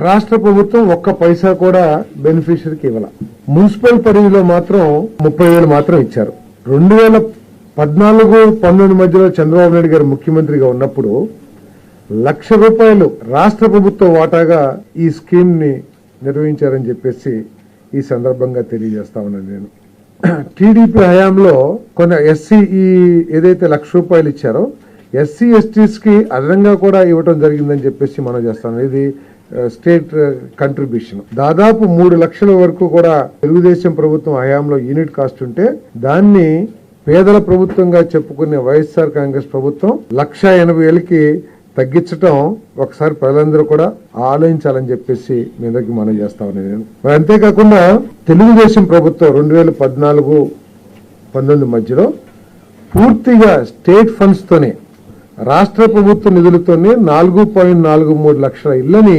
రాష్ట్ర ప్రభుత్వం ఒక్క పైసా కూడా బెనిఫిషరీకి ఇవ్వాల. మున్సిపల్ పరిధిలో మాత్రం 30,000 మాత్రం ఇచ్చారు. 2014-19 మధ్యలో చంద్రబాబు నాయుడు గారు ముఖ్యమంత్రిగా ఉన్నప్పుడు ₹1,00,000 రాష్ట్ర ప్రభుత్వ వాటాగా ఈ స్కీమ్ ని నిర్వహించారని చెప్పేసి ఈ సందర్భంగా తెలియజేస్తా ఉన్నాను. నేను టీడీపీ హయాంలో కొన్ని ఎస్సీ ఏదైతే ₹1,00,000 ఇచ్చారో ఎస్సీ ఎస్టీస్ కి అదనంగా కూడా ఇవ్వడం జరిగిందని చెప్పేసి మనం చేస్తాం. ఇది స్టేట్ కంట్రిబ్యూషన్ దాదాపు 3 లక్షల వరకు కూడా తెలుగుదేశం ప్రభుత్వం హయాంలో యూనిట్ కాస్ట్ ఉంటే దాన్ని పేదల ప్రభుత్వంగా చెప్పుకునే వైఎస్ఆర్ కాంగ్రెస్ ప్రభుత్వం 1,80,000కి తగ్గించటం ఒకసారి ప్రజలందరూ కూడా ఆలోచించాలని చెప్పేసి మీ దగ్గర మనం చేస్తా ఉన్నాను నేను. మరి అంతేకాకుండా తెలుగుదేశం ప్రభుత్వం 2014-19 మధ్యలో పూర్తిగా స్టేట్ ఫండ్స్ తోనే రాష్ట్ర ప్రభుత్వ నిధులతోనే 4.43 లక్షల ఇళ్లని